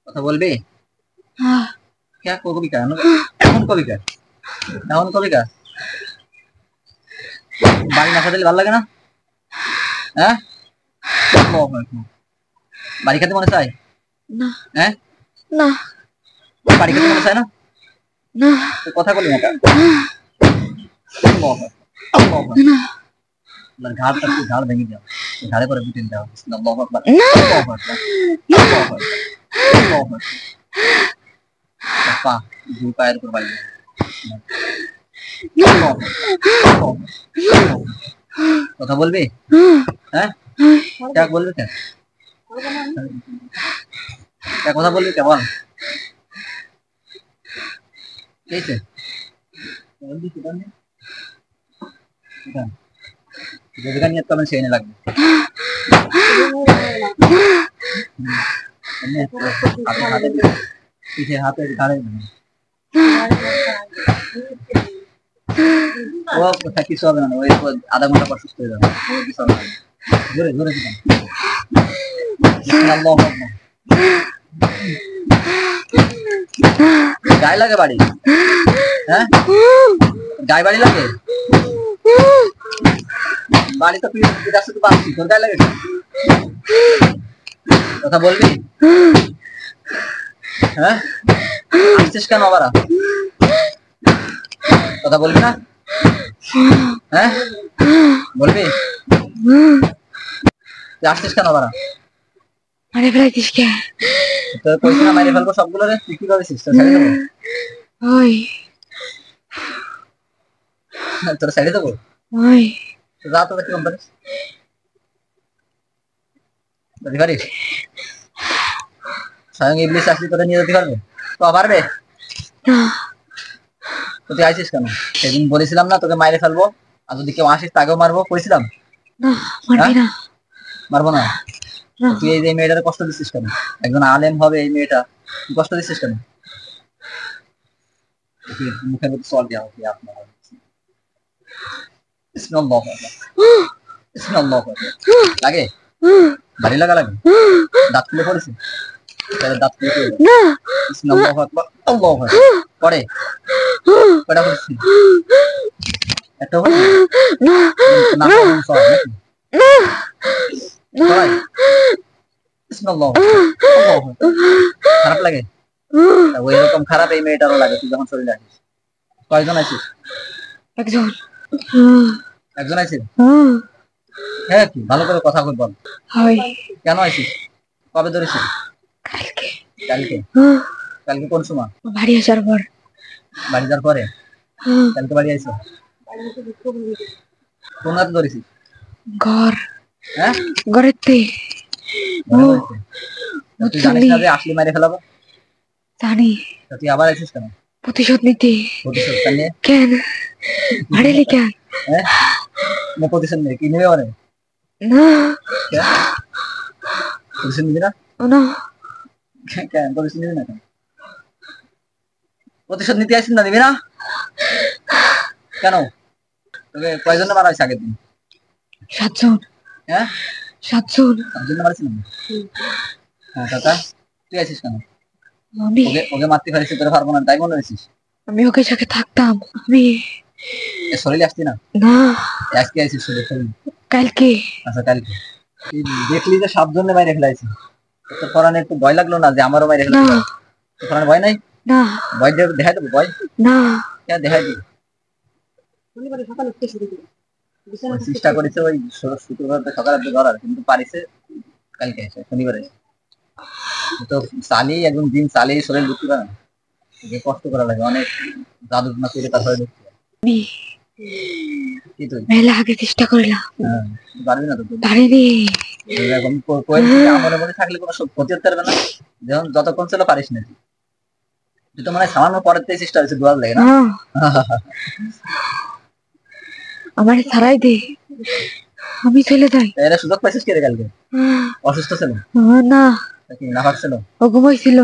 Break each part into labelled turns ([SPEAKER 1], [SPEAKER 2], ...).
[SPEAKER 1] কথা বলবি? क्या কবি কা এখন কবি কা এখন কবি কা বাড়ি না খেতে ভালো লাগে না? হ্যাঁ, বাড়ি খেতে মনে চায়
[SPEAKER 2] না
[SPEAKER 1] হ্যাঁ
[SPEAKER 2] না
[SPEAKER 1] বাড়ি খেতে মনে চায় না?
[SPEAKER 2] না
[SPEAKER 1] কথা বলি না ঘাড়টা একটু ঘাড় ভেঙে দাও, ঘাড়ে পরে পিটিয়ে দাও। পা দুই পায়ের উপর বাড়ি কথা বলবি? হ্যাঁ, বলবি কেন? কথা বলবি কে বল? নিয়ে তো সেই লাগবে পিঠে হাতে ঘাড়ে ও কোথায় কিছু হবে না, ওই আধা ঘন্টা পর সুস্থ হয়ে যাবে, কিছু হবে না। জোরে জোরে দিলাম। গায়ে লাগে বাড়ি? হ্যাঁ, গায়ে বাড়ি লাগে? বাড়ি তো পাচ্ছি, তোর গায়ে লাগে? কথা বলবি? হ্যাঁ, আসছিস কেন আবার? কথা বলবি না? হ্যাঁ, বলবি? আসছিস কেন আবার?
[SPEAKER 2] মারে ফেলাইছিস কে?
[SPEAKER 1] তোর কইছি না মারে ফেলবো সবগুলো রে, তুই কি করেছিস? তোর ছেড়ে দেবো?
[SPEAKER 2] ওই
[SPEAKER 1] তোর ছেড়ে দেবো?
[SPEAKER 2] ওই
[SPEAKER 1] যা তো দেখি পারিস, যেতে পারিস? স্বয়ং ইবলিস আসলি তোরা নিয়ে যেতে পারবে? তো পারবে? তুই আইছিস কেন? সেদিন বলেছিলাম না তোকে মাইরে ফেলবো, আর যদি কেউ আসিস তাকেও মারবো, কইছিলাম
[SPEAKER 2] না? মারবি না?
[SPEAKER 1] মারবো না? তুই এই যে মেয়েটার কষ্ট দিচ্ছিস কেন? একজন আলেম হবে এই মেয়েটা, তুই কষ্ট দিচ্ছিস কেন? মুখের মধ্যে চল দেওয়া হবে আপনার লাগে? বাড়ি লাগা লাগে? দাঁত খুলে পড়েছে? দাঁত খুলে পড়ে? কয়টা করেছি? একটা খারাপ লাগে? ওই রকম খারাপ এই মেয়েটারও লাগে তুই যখন শরীরে আসিস। কয়জন আছিস?
[SPEAKER 2] একজন।
[SPEAKER 1] একজন আছিস? হ্যাঁ, কি ভালো করে কথা বল। কেন আইছিস? কবে ধরেছিস?
[SPEAKER 2] কালকে।
[SPEAKER 1] কালকে? কালকে কোন সময়?
[SPEAKER 2] বাড়ি আসার পর।
[SPEAKER 1] বাড়ি যাওয়ার পরে? কালকে বাড়ি আইছো? কোন রাতে ধরেছিস?
[SPEAKER 2] ঘর।
[SPEAKER 1] হ্যাঁ,
[SPEAKER 2] ঘরেতে।
[SPEAKER 1] তুই জানিস না যে আসলে মারে ফেলাবো?
[SPEAKER 2] জানি।
[SPEAKER 1] তুই আবার আইছিস কেন?
[SPEAKER 2] প্রতিশোধ নিতে।
[SPEAKER 1] প্রতিশোধ নিয়ে?
[SPEAKER 2] কেন মারেলি কেন?
[SPEAKER 1] হ্যাঁ, প্রতিশোধ নিয়ে কি নেবে? না, প্রতিশোধ নিবি না? কেন প্রতিশোধ নিবি না? প্রতিশোধ নিতে আসিস না, নিবি না কেন? তোকে কয়জনে মারা হয়েছে আগের দিন?
[SPEAKER 2] 7 জন।
[SPEAKER 1] হ্যাঁ,
[SPEAKER 2] 7 জন।
[SPEAKER 1] 7 জন মারছিস না? হ্যাঁ কাকা, তুই আছিস কেন? ওকে মারতে পারিস, তোরা পারবো না তাই মনে হয়েছিস?
[SPEAKER 2] আমি ওকে সাথে থাকতাম। আমি
[SPEAKER 1] শরীরে আসতি না?
[SPEAKER 2] না,
[SPEAKER 1] আজকে আইছিস শরীরে?
[SPEAKER 2] কালকে।
[SPEAKER 1] আচ্ছা, কালকে দেখলি যে 7 জনে মাইরে ফেলাইছি, তোর পরানে একটু ভয় লাগলো না যে আমারও মাইরে ফেলাইছে? তোর পরানে ভয় নাই?
[SPEAKER 2] না।
[SPEAKER 1] ভয় দেখাই দেবো? ভয়
[SPEAKER 2] না।
[SPEAKER 1] দেখাই দিবি? চেষ্টা করেছে ওই শুক্রবার সকালে ধরার, কিন্তু পারিছে কালকে এসে, শনিবার এসে। তো চালিয়ে একদম দিন চালিয়ে শরীর ঢুকতে পারে না, কষ্ট করা লাগে অনেক, জাদু না করে তারপরে ঢুকতে
[SPEAKER 2] আগে চেষ্টা করলাম,
[SPEAKER 1] পারবি না তো?
[SPEAKER 2] পারিনি।
[SPEAKER 1] আমার মনে থাকলে কোনো ক্ষতি হতে পারবে না, যেমন যতক্ষণ ছিল পারিস না তুই তো মানে সামান্য পরের থেকে চেষ্টা হয়েছে, দোয়ার লাগে না?
[SPEAKER 2] আমার ছাড়াই দে, আমি চলে যাই।
[SPEAKER 1] এরা সুযোগ পাইছিস কে রে? কালকে অসুস্থ ছিল
[SPEAKER 2] না?
[SPEAKER 1] না পারছিল?
[SPEAKER 2] ও ঘুমাইছিল।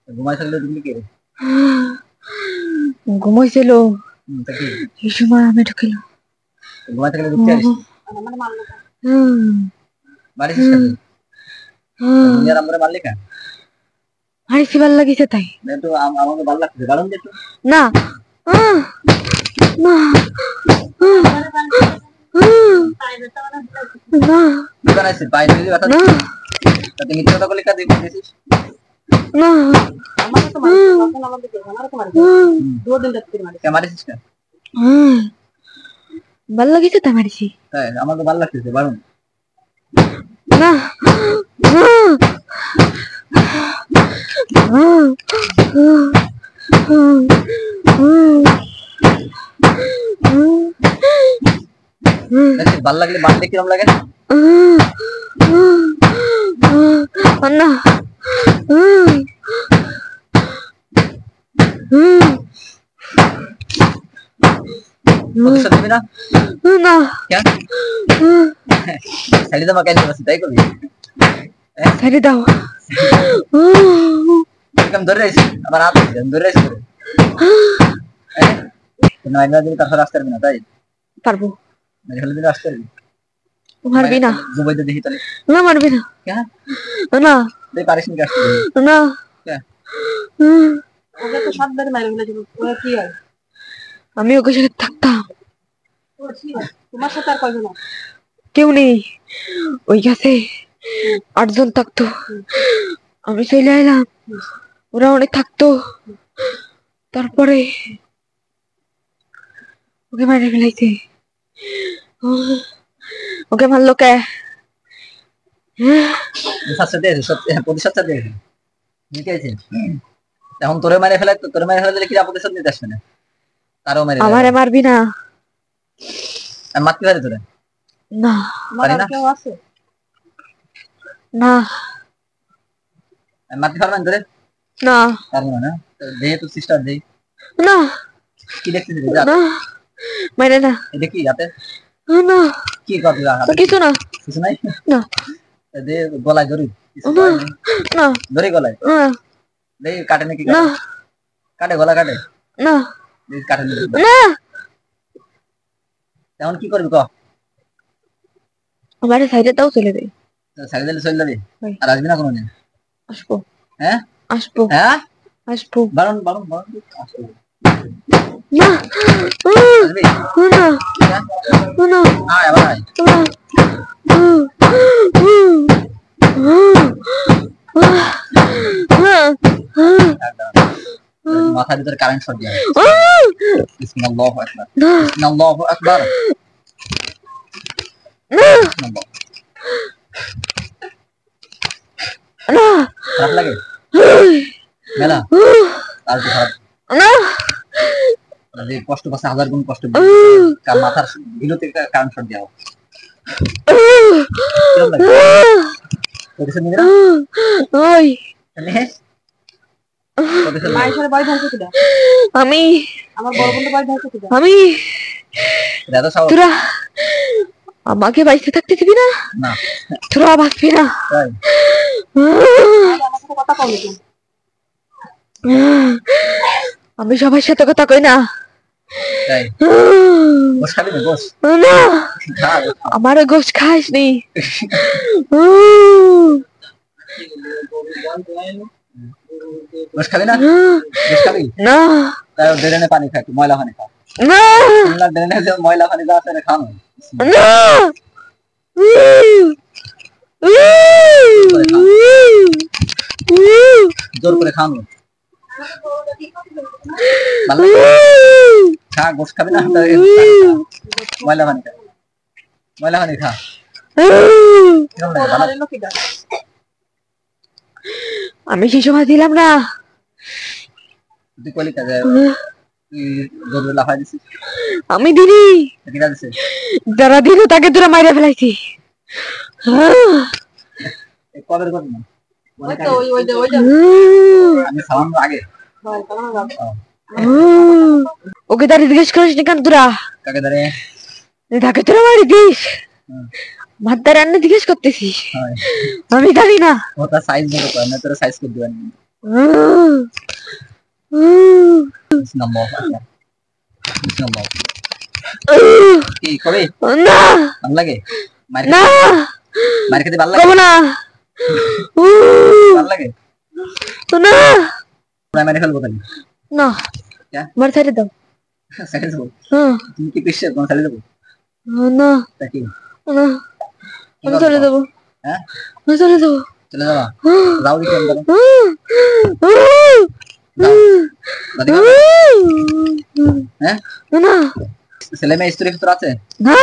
[SPEAKER 1] ঘুমাই থাকলে তুমি কে রে?
[SPEAKER 2] ঘুমাইছিল, এই সময় আমি ঢুকিলাম।
[SPEAKER 1] ঘুমাই থাকলে ঢুকতে পারিস? বাড়িছিস কেন? দুনিয়ার আমরা মারলি কেন?
[SPEAKER 2] মারিছি ভাল লাগিছে তাই।
[SPEAKER 1] তো আমাকে ভালো লাগছে, কারণ যে একটু
[SPEAKER 2] না না না
[SPEAKER 1] দোকান আছে বাইরে যদি ব্যথা
[SPEAKER 2] না
[SPEAKER 1] তাতে মিথ্যা কথা বলে কাজে দিয়েছিস।
[SPEAKER 2] না
[SPEAKER 3] আমাকে তো মারিস তখন আমাকে দেখো আমাকে তো মারিস দু দিন রাত করে মারিস
[SPEAKER 1] কে মারিস কেন?
[SPEAKER 2] ভাল লাগিছে তাই মারিছি।
[SPEAKER 1] তাই আমাকে ভালো লাগতেছে, বারণ
[SPEAKER 2] না
[SPEAKER 1] ভালো লাগলে বাড়লে কিরম লাগে?
[SPEAKER 2] না
[SPEAKER 1] প্রতিশোধ নিবি না?
[SPEAKER 2] না
[SPEAKER 1] কেন? ছেড়ে দেবো কেন? তাই করবি?
[SPEAKER 2] ছেড়ে দাও।
[SPEAKER 1] আমি ধরে রাখছি, আমার হাত ধরে রাখছি করে দিন তারপর আসতে পারবি না, তাই
[SPEAKER 2] পারবো।
[SPEAKER 1] হলে দিন আসতে পারবি?
[SPEAKER 2] মারবি না?
[SPEAKER 1] দুবাই তো দেখি তাহলে।
[SPEAKER 2] না মারবি না?
[SPEAKER 1] কেন
[SPEAKER 2] না
[SPEAKER 1] পারিস নি আসতে?
[SPEAKER 2] না
[SPEAKER 3] ওকে তো সাত বারে মারি ফেলে দিব ওরা কি হয়
[SPEAKER 2] আমি ওকে সাথে থাকতাম।
[SPEAKER 3] তোমার সাথে আর কয়জন আছে?
[SPEAKER 2] কেউ নেই, ওই কাছে 8 জন থাকতো, আমি চলে এলাম, ওরা অনেক থাকতো, তারপরে ওকে মারে ফেলাইছে। ওকে মারলো কে?
[SPEAKER 1] প্রতিশোধ দিয়েছে এখন তোরে মারে ফেলে, তোরে মারে ফেলে দিলে কি প্রতিশোধ নিতে আসবে না? তারও মারে
[SPEAKER 2] আমারে মারবি না?
[SPEAKER 1] আমি মারতে পারি তোরে?
[SPEAKER 2] না
[SPEAKER 1] পারি না?
[SPEAKER 3] কেউ আছে
[SPEAKER 2] না
[SPEAKER 1] আমি মারতে পারবেন তোরে?
[SPEAKER 2] না
[SPEAKER 1] পারবো না। দেহে তো সিস্টার দেই
[SPEAKER 2] না
[SPEAKER 1] কি দেখছিস?
[SPEAKER 2] না মারে না।
[SPEAKER 1] এটা কি হাতে
[SPEAKER 2] না
[SPEAKER 1] কি করবি?
[SPEAKER 2] কিছু না
[SPEAKER 1] কিছু নাই
[SPEAKER 2] না
[SPEAKER 1] দে, গলায় ধরি
[SPEAKER 2] না
[SPEAKER 1] ধরি গলায়
[SPEAKER 2] না
[SPEAKER 1] দে, কাটে নাকি?
[SPEAKER 2] না
[SPEAKER 1] কাটে গলা কাটে
[SPEAKER 2] না
[SPEAKER 1] কাটে
[SPEAKER 2] না।
[SPEAKER 1] এখন কি করবি ক?
[SPEAKER 2] আমারে সাইডে দাও, চলে যাই।
[SPEAKER 1] সাইড দিলে চলে যাবি? আর আসবি না কোনোদিন?
[SPEAKER 2] আসবো
[SPEAKER 1] হ্যাঁ
[SPEAKER 2] আসবো
[SPEAKER 1] হ্যাঁ
[SPEAKER 2] আসবো।
[SPEAKER 1] বারণ বারণ বারণ আসবি
[SPEAKER 2] না
[SPEAKER 1] আসবি
[SPEAKER 2] না না
[SPEAKER 1] আয় আবার আয়। মাথার ভিতরে কারেন্ট শর্ট দিয়ে বিসমিল্লাহু আকবার বিসমিল্লাহু আকবার বিসমিল্লাহ। খারাপ লাগে মেলা? আর কি খারাপ? যে কষ্ট পাচ্ছে 1000 গুণ কষ্ট, মাথার ভিতরে কারেন্ট শর্ট দেওয়া প্রতিশোধ নিবি না?
[SPEAKER 2] ওই
[SPEAKER 3] মায়ের সাথে বাড়ি ধারছে কিনা
[SPEAKER 2] আমি
[SPEAKER 3] আমার বড় বন্ধু বাড়ি ধারছে কিনা
[SPEAKER 2] আমি
[SPEAKER 1] দাদা সাও
[SPEAKER 2] তোরা আমাকে বাইসে থাকতে দিবি না?
[SPEAKER 1] না
[SPEAKER 2] তোরা বাঁচবি না।
[SPEAKER 1] তাই
[SPEAKER 3] আমার সাথে কথা কও নাকি
[SPEAKER 2] আমি সবার সাথে কথা কই না।
[SPEAKER 1] তাই গোশ খাবি না? গোশ
[SPEAKER 2] না
[SPEAKER 1] খা
[SPEAKER 2] আমার গোশ খাস নি।
[SPEAKER 1] গোশ খাবি না? গোশ খাবি
[SPEAKER 2] না
[SPEAKER 1] তাই ড্রেনে পানি খা, একটু ময়লা পানি খা।
[SPEAKER 2] না
[SPEAKER 1] ড্রেনে যে ময়লা পানি যা আছে খানো
[SPEAKER 2] না
[SPEAKER 1] জোর করে খানো খা। গোশ খাবি না? ময়লা পানি খা, ময়লা পানি খা। কিরম লাগে? ভালো?
[SPEAKER 3] মারিলো কিনা
[SPEAKER 2] আমি সেই সময় দিলাম না।
[SPEAKER 1] তুই কলি কাজে তুই জোর লাফাই দিছিস?
[SPEAKER 2] আমি দিনি,
[SPEAKER 1] কিনা দিছে?
[SPEAKER 2] যারা দিল তাকে তোরা মাইরা ফেলাইছি।
[SPEAKER 1] কবের ঘটনা?
[SPEAKER 3] ওই তো ওই
[SPEAKER 1] আমি সালাম আগে
[SPEAKER 2] ওকে দাঁড়িয়ে জিজ্ঞেস করিস নি কেন তোরা?
[SPEAKER 1] কাকে দাঁড়িয়ে
[SPEAKER 2] তাকে তোরা মারি দিস? ভাত রান্না জিজ্ঞেস করতেছিস? আমি জানি না।
[SPEAKER 1] ওটা সাইজ মতো কর না, তোরা সাইজ করে দিবেন। নাম্বার নাম্বার কি কবে
[SPEAKER 2] না
[SPEAKER 1] ভালো লাগে? মার
[SPEAKER 2] না
[SPEAKER 1] মার খেতে ভালো
[SPEAKER 2] কব
[SPEAKER 1] লাগে?
[SPEAKER 2] না
[SPEAKER 1] ভালো লাগে
[SPEAKER 2] না
[SPEAKER 1] প্রাইমারি ফেলবো তাহলে
[SPEAKER 2] না
[SPEAKER 1] क्या?
[SPEAKER 2] আমার ছেড়ে দাও
[SPEAKER 1] সাইড দেবো
[SPEAKER 2] হ্যাঁ
[SPEAKER 1] তুমি কি পিসে কোন সাইড দেবো
[SPEAKER 2] না
[SPEAKER 1] তা কি
[SPEAKER 2] না
[SPEAKER 1] কি
[SPEAKER 2] আমি
[SPEAKER 1] করবো?
[SPEAKER 2] চলে দেবো
[SPEAKER 1] হ্যাঁ
[SPEAKER 2] আমি চলে দেবো
[SPEAKER 1] চলে যাবা যাও দিকে আমি যাবো যাও দাদি বাবা হ্যাঁ
[SPEAKER 2] না
[SPEAKER 1] ছেলে মেয়ে স্ত্রী ভিতর আছে
[SPEAKER 2] না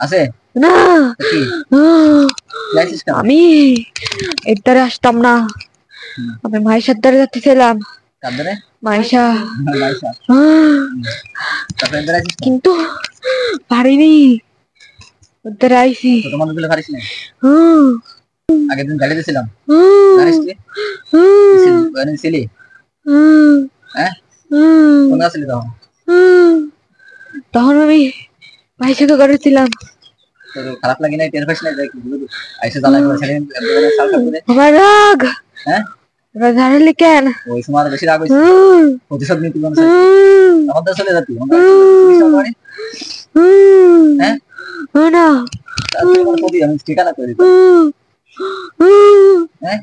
[SPEAKER 1] আছে
[SPEAKER 2] না
[SPEAKER 1] তা কি যাইছিস কেন
[SPEAKER 2] আমি এর দ্বারা আসতাম না আমি মাইশার দ্বারা যাচ্ছিলাম
[SPEAKER 1] কার ধরে
[SPEAKER 2] মাইশা
[SPEAKER 1] মাইশা তারপরে এদের আছিস কেন?
[SPEAKER 2] কিন্তু পারিনি ওর দ্বারা আইসি
[SPEAKER 1] ছোট মানুষগুলো পারিস না আগের দিন গাড়ি দিয়েছিলাম জানিস কি ছিলি হ্যাঁ কোন আসলি তখন
[SPEAKER 2] তখন আমি মাইশাকে করেছিলাম
[SPEAKER 1] তোর খারাপ লাগে না টের পাইস না যে আইসে জ্বালাই করে ছেড়ে সালটা করে
[SPEAKER 2] আমার রাগ
[SPEAKER 1] হ্যাঁ
[SPEAKER 2] ওরা ঝাড়ালি কেন
[SPEAKER 1] ওই সময় আরো বেশি রাগ হয়েছে প্রতিশোধ নিতে মনে আমাদের চলে যাতি হ্যাঁ
[SPEAKER 2] না
[SPEAKER 1] তারপরে আমার প্রতি আমি ঠিকানা করে দিতাম হ্যাঁ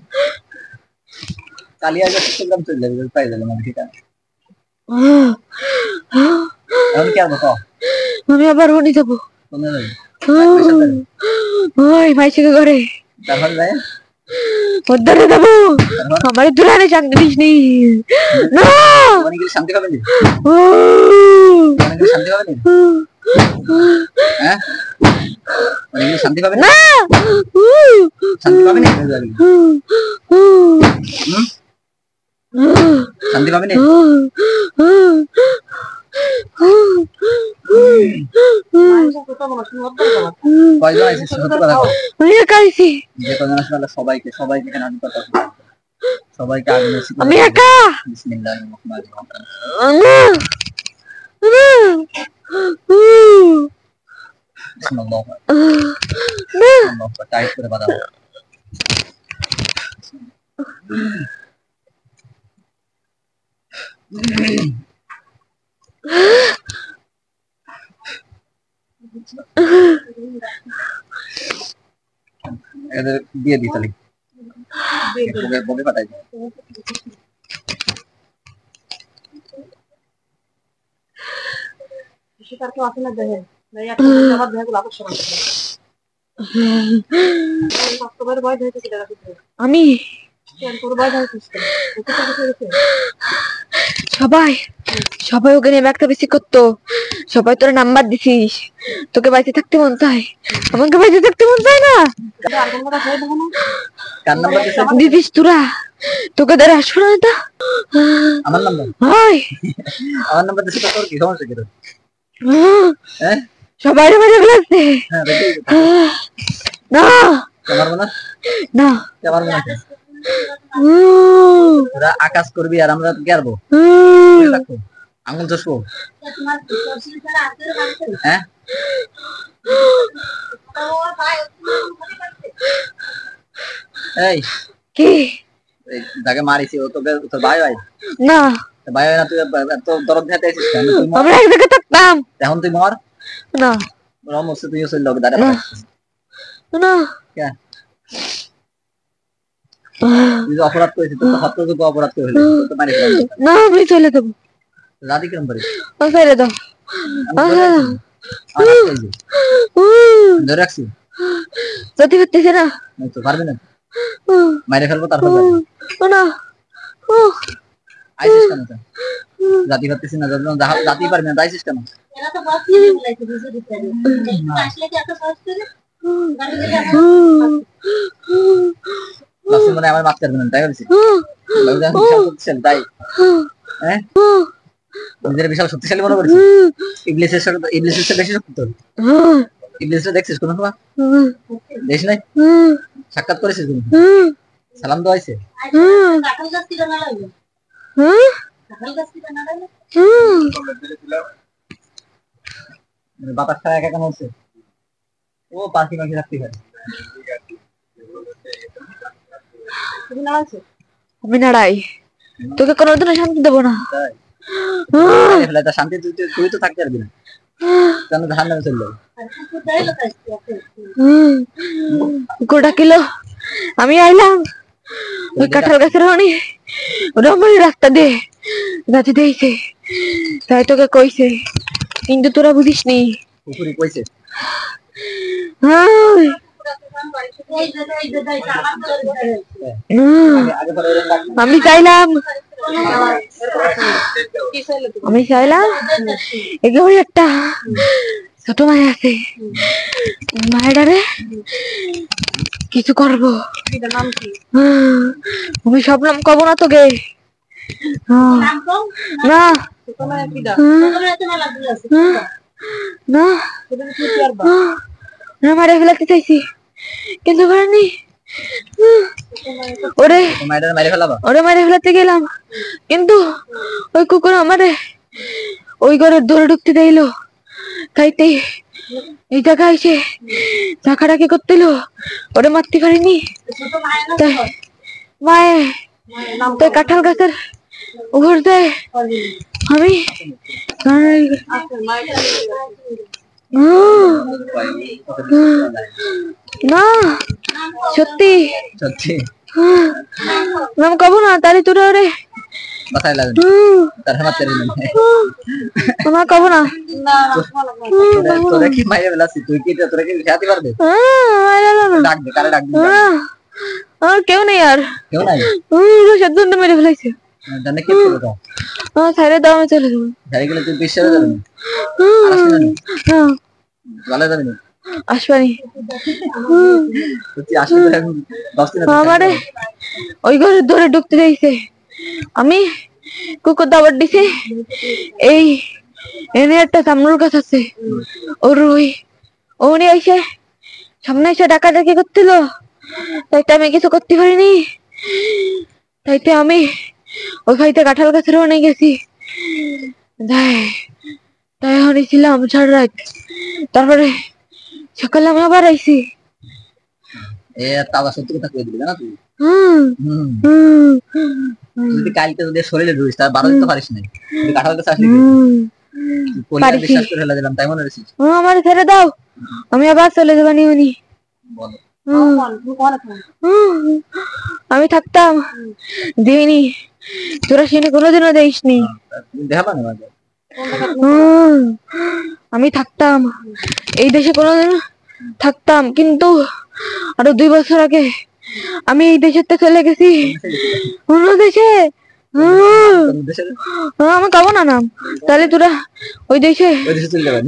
[SPEAKER 1] কালিয়া যে চট্টগ্রাম চলে যাবে পাই যাবে মানে ঠিকানা এখন কি আর বলো
[SPEAKER 2] আমি আবার হনি যাবো
[SPEAKER 1] কোন যাবে
[SPEAKER 2] ওই মাইশাকে করে
[SPEAKER 1] তারপর যায়
[SPEAKER 2] ওদ্দারে দেবো আমার দুলারে চাকরি দিস নি না
[SPEAKER 1] মানে কি শান্তি পাবে না
[SPEAKER 2] ও
[SPEAKER 1] মানে কি শান্তি পাবে না হ্যাঁ মানে কি শান্তি পাবে না
[SPEAKER 2] না
[SPEAKER 1] শান্তি পাবে না শান্তি পাবে না কয়জন আছে সত্যি কথা বল।
[SPEAKER 2] আমি একা আইছি
[SPEAKER 1] যে কয়জন আছে তাহলে সবাইকে এখানে আমি কথা বলবো। সবাইকে আগে নসিব
[SPEAKER 2] আমি একা
[SPEAKER 1] বিসমিল্লাহির রহমানির রহিম বিসমিল্লাহ আল্লাহ টাইট করে বাঁধা এদের দিয়ে দিই তাহলে বলে পাঠাই দিই
[SPEAKER 3] সেটার কেউ আসে না দেখেন আমার দেহ গুলো আকর্ষণ করে ভয় ধরেছে সেটা
[SPEAKER 2] আমি
[SPEAKER 3] তোর ভয় ধরেছিস
[SPEAKER 2] সবাই সবাই ওকে নিয়ে একটা বেশি করতো সবাই তোর নাম্বার দিছিস তোকে বাড়িতে থাকতে মন চায় আমাকে বাড়িতে থাকতে মন চায় না
[SPEAKER 3] আর কোনো কথা ভয় দেখো না
[SPEAKER 1] কার নাম্বার দিছে
[SPEAKER 2] দিদিস তোরা তোকে দ্বারা আসবো না এটা
[SPEAKER 1] আমার নাম্বার
[SPEAKER 2] হয়
[SPEAKER 1] আমার নাম্বার দিছে তো তোর কি সমস্যা কি তোর হ্যাঁ
[SPEAKER 2] সবাই মাঝে লাগছে
[SPEAKER 1] হ্যাঁ দেখি
[SPEAKER 2] না
[SPEAKER 1] আমার মনে
[SPEAKER 2] না
[SPEAKER 1] আমার মনে তোরা আকাশ করবি আর আমরা গেরবো থাকবো আঙুল চষবো হ্যাঁ এই
[SPEAKER 2] কি
[SPEAKER 1] যাকে মারিছি ও তোকে তোর ভাই ভাই
[SPEAKER 2] না
[SPEAKER 1] ভাই না তুই এত দরদ দিতে আছিস কেন তুই মর
[SPEAKER 2] আমরা এক জায়গায় থাকতাম
[SPEAKER 1] এখন তুই মর
[SPEAKER 2] না
[SPEAKER 1] রমস তুই চল লোক দাঁড়া
[SPEAKER 2] না
[SPEAKER 1] কে তুই যে অপরাধ করেছিস তোর তো হত্যযোগ্য অপরাধ করে হলো তো মারি
[SPEAKER 2] না আমি চলে দেবো
[SPEAKER 1] রাধি কেমন পারিস
[SPEAKER 2] ছেড়ে দাও
[SPEAKER 1] ধরে রাখছি
[SPEAKER 2] যদি পারতেছে না
[SPEAKER 1] তো পারবি না মাইরে ফেলবো তারপর
[SPEAKER 2] না
[SPEAKER 1] আইসিস কেন জাতি পারতেছি না জাতি পারবি না আইসিস কেন
[SPEAKER 3] এরা তো বাস নিয়ে লাইতে বুঝে দিতে আসলে কি এত সহজ করে
[SPEAKER 1] লাস্টে মানে আমার মাফ করবেন তাই বলছি তাই হ্যাঁ নিজের বিশাল শক্তিশালী মনে করিস ইবলিসের সাথে বেশি শক্তি তোর ইবলিসটা দেখছিস কোনো সময় দেখিস নাই সাক্ষাৎ করেছিস কোনো সালাম দেওয়া হয়েছে
[SPEAKER 3] কাঁঠাল গাছ কিনা না লাগবে কাঁঠাল গাছ কিনা না লাগবে
[SPEAKER 1] বাতাস খায় একা কেন হচ্ছে ও পাখি রাখতে খায়
[SPEAKER 3] তুমি নাড়াইছো
[SPEAKER 2] আমি নাড়াই তোকে কোনোদিনও শান্তি দেবো না
[SPEAKER 1] শান্তি তুই তো থাকতে পারবি না কেন ধান নামে চললো
[SPEAKER 2] কুকুর ডাকিলো আমি আইলাম ওই কাঁঠাল গাছের হনি রমণী রাস্তা দিয়ে যাতে দিয়েছে, তাই তোকে কইছে, কিন্তু তোরা বুঝিস নি।
[SPEAKER 1] পুকুরি কইছে
[SPEAKER 2] হাই,
[SPEAKER 1] আগে পরে এরকম ডাক
[SPEAKER 2] আমি চাইলাম একেবারে একটা ছোট মায় আছে, মায়েরারে কিছু করবো। আমি সব নাম কব না তোকে, না না না, মারে ফেলাতে চাইছি কিন্তু পারিনি। ওরে
[SPEAKER 1] মাইরা মাইরে ফেলাবা
[SPEAKER 2] ওরে মারে ফেলাতে গেলাম, কিন্তু ওই কুকুর আমারে ওই ঘরের দৌড়ে ঢুকতে দিল, তাইতে এই জায়গায় এসে চাকাটাকে করতেল, ওরে মারতে পারিনি। তাই মায়ে তাই কাঁঠাল গাছের উপর দেয় আমি না সত্যি
[SPEAKER 1] সত্যি
[SPEAKER 2] নাম কব না, তাহলে তোরা ওরে
[SPEAKER 1] কথাই লাগে তার মারতে
[SPEAKER 2] না কব না।
[SPEAKER 1] তোরা কি মাইরে ফেলাছিস, তুই কি তোরা কি খেতে পারবে? ডাক দে, কারে ডাক দে?
[SPEAKER 2] আর কেউ নেই, আর
[SPEAKER 1] কেউ নাই,
[SPEAKER 2] সাতজন মেরে ফেলাইছে।
[SPEAKER 1] জানে কি করবে তো?
[SPEAKER 2] ছাইরে দাও, আমি চলে যাবো।
[SPEAKER 1] ছাইরে গেলে তুই বিশ্বাস যাবে না, ভালো যাবে না,
[SPEAKER 2] আসবানি
[SPEAKER 1] তুই আসবি তো এখন 10 দিন
[SPEAKER 2] আমারে ওই ঘরে ধরে ঢুকতে দিয়েছে, আমি কুকুর দাবার দিছে। এই এনে একটা জামরুল গাছ আছে, ওর ওই উনি এসে সামনে এসে ডাকাডাকি করছিল, তাইতে আমি কিছু করতে পারিনি। তাইতে আমি ওই ভাইতে কাঁঠাল গাছের অনেক গেছি, তাই হয়েছিলাম সারা রাত। তারপরে সকালে আমি আবার আইছি।
[SPEAKER 1] এ তাবা সত্যি কথা কই দিবি না তুই? যদি কালকে যদি শরীরে ধরিস তার 12 দিন তো পারিস না, তুই কাঁঠাল গাছে আসলি কি বিশ্বাস করে ফেলা দিলাম, তাই মনে হয়েছিস?
[SPEAKER 2] আমার ছেড়ে দাও, আমি আবার চলে যাবানি। উনি আমি থাকতাম দিইনি, তোরা সেনে কোনোদিনও দেইসনি।
[SPEAKER 1] দেখাবা না
[SPEAKER 2] আমি থাকতাম এই দেশে, কোনোদিন থাকতাম, কিন্তু আরো 2 বছর আগে আমি এই দেশের চলে গেছি অন্য দেশে। আমি কব না নাম, তাহলে তোরা ওই দেশে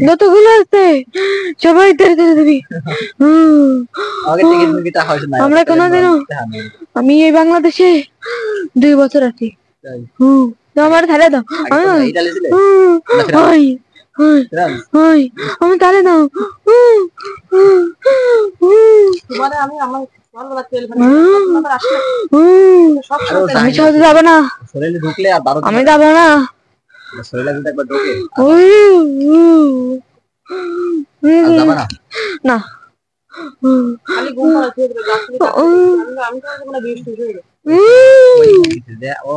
[SPEAKER 2] যতগুলো আছে সবাই তেরে দিবি। আমরা কোনোদিনও, আমি এই বাংলাদেশে 2 বছর আছি। আমার ছেড়ে দাও, আমি তাহলে দাও। আমি সহজে যাবো না, আমি যাবো না। না
[SPEAKER 1] ও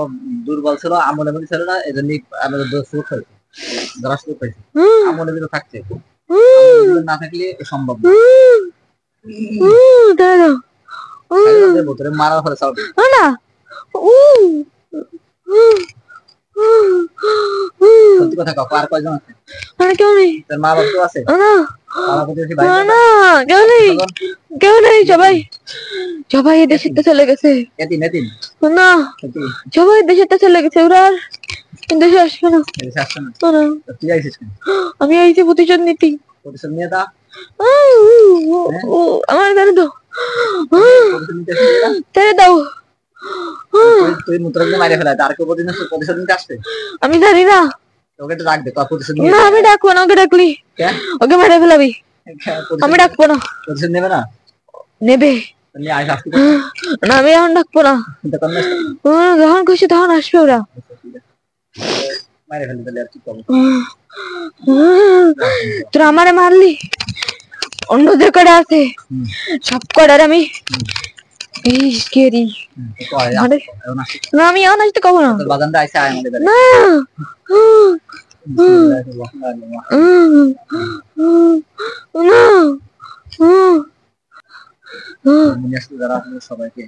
[SPEAKER 1] দুর্বল ছিল, আমলে মনে ছিল না, এই জন্য আমাদের আমলে কিন্তু থাকছে, না থাকলে সম্ভব না। মারার ফলে
[SPEAKER 2] না
[SPEAKER 1] সত্যি কথা কাকু, আর কয়জন আছে?
[SPEAKER 2] কেউ নেই,
[SPEAKER 1] তোর মা বাবা তো আছে?
[SPEAKER 2] কেউ নেই, সবাই সবাই এই দেশের চলে গেছে। না সবাই দেশের চলে গেছে, ওরা আর দেশে আসবে না। আমি আইছি প্রতিশোধ নিতে। আমার ছেড়ে দাও, ছেড়ে দাও। আমি জানি না, না আমি ডাকবো না, ওকে ডাকলি ওকে মেরে ফেলাবি, আমি ডাকবো না। নেবে না, আমি এখন ডাকবো না, যখন খুশি তখন আসবে ওরা। তোরা আমারে মারলি, অন্য যে কটা আছে সব কটার আমি না, আমি এখন আসতে কব না।
[SPEAKER 1] মনে আসলে যারা আসলে সবাইকে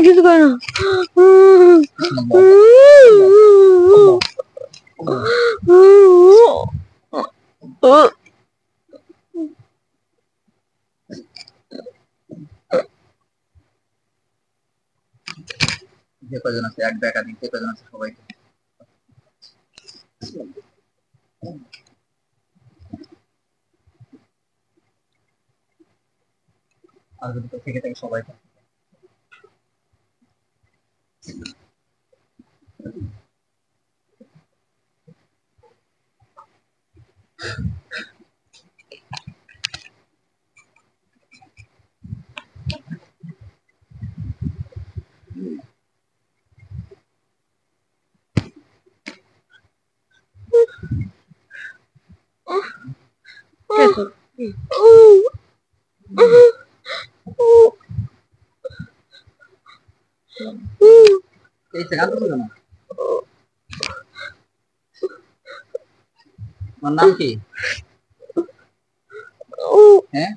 [SPEAKER 2] কিছু করে না।
[SPEAKER 1] যে কজন আছে এক একাধিক যে কজন আছে সবাইকে আর যদি কেউ থেকে থাকে সবাইকে এই গান তো না তোমার নাম কি হ্যাঁ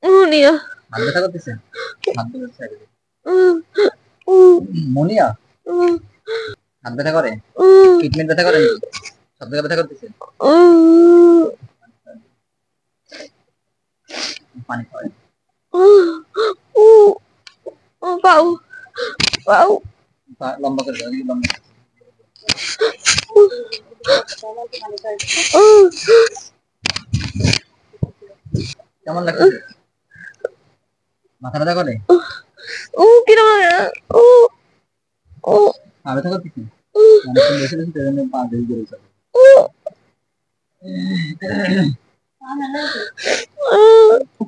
[SPEAKER 2] মুনিয়া
[SPEAKER 1] হাত ব্যথা করতেছে হাত ব্যথা মনিয়া হাত ব্যথা করে ট্রিটমেন্ট ব্যথা করে নাকি সব জায়গায় ব্যথা করতেছে পানি খাওয়াই
[SPEAKER 2] পাউ পাউ
[SPEAKER 1] লম্বা করে দাও লম্বা কেমন লাগছে মাথা ব্যথা করে
[SPEAKER 2] কিরম
[SPEAKER 1] ব্যথা করতেছে অনেকক্ষণ বসে বসে সেজন্য পা দেরি করে চলে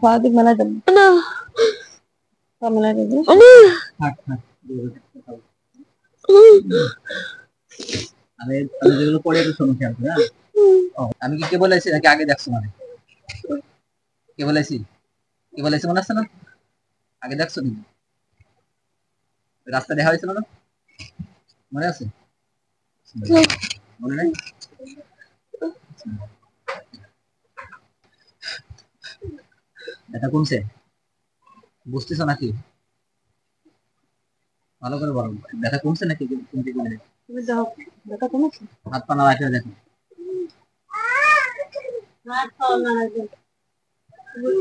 [SPEAKER 3] ফাদিক মেলা যাবে
[SPEAKER 2] না
[SPEAKER 3] সব মেলা যাবে
[SPEAKER 1] থাক থাক আমি আমি যেগুলো পড়ে একটু শোনো খেয়াল করে আমি কি কে বলেছি নাকি আগে দেখছো মানে কে বলেছি কি বলেছি মনে আছে না আগে দেখছো নাকি রাস্তা দেখা হয়েছিল না মনে আছে মনে নেই এটা কমছে বুঝতেছো নাকি ভালো করে বলো ব্যথা কমছে নাকি কমতে গেলে
[SPEAKER 3] তুমি যাও দেখা কমেছে
[SPEAKER 1] হাত পা না রাখলে দেখো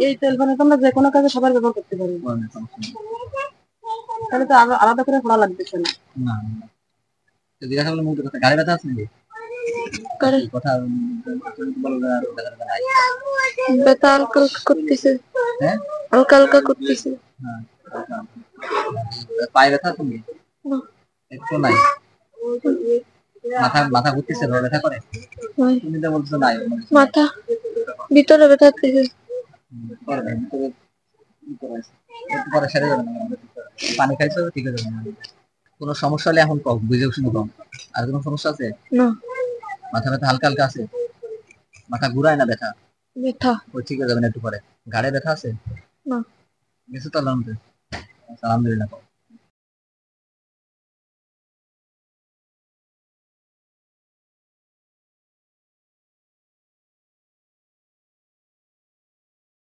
[SPEAKER 3] এই টেলিফোনে তোমরা যে কোনো কাজে সবার ব্যবহার করতে পারো তাহলে তো আলাদা করে পড়া লাগতেছে না
[SPEAKER 1] না জিজ্ঞাসা করলে মুখ কথা গাড়ি ব্যথা আছে নাকি কথা বলো না
[SPEAKER 2] ব্যথা হালকা হালকা করতেছে
[SPEAKER 1] হ্যাঁ
[SPEAKER 2] হালকা হালকা করতেছে
[SPEAKER 1] হ্যাঁ পায়ে ব্যথা আছে নাকি একটু নাই মাথা মাথা ঘুরতেছে ব্যথা করে তুমি তো বলছো নাই
[SPEAKER 2] মাথা ভিতরে ব্যথা করতেছে
[SPEAKER 1] পরে সেরে যাবে পানি খাইছো ঠিক আছে কোনো সমস্যা হলে এখন কম বুঝে শুনে কম আর কোনো সমস্যা আছে
[SPEAKER 2] না
[SPEAKER 1] মাথা ব্যথা হালকা হালকা আছে মাথা ঘুরায় না ব্যথা
[SPEAKER 2] ব্যথা
[SPEAKER 1] ও ঠিক হয়ে যাবে না একটু পরে ঘাড়ে ব্যথা আছে
[SPEAKER 2] না
[SPEAKER 1] গেছে তো আলহামদুলিল্লাহ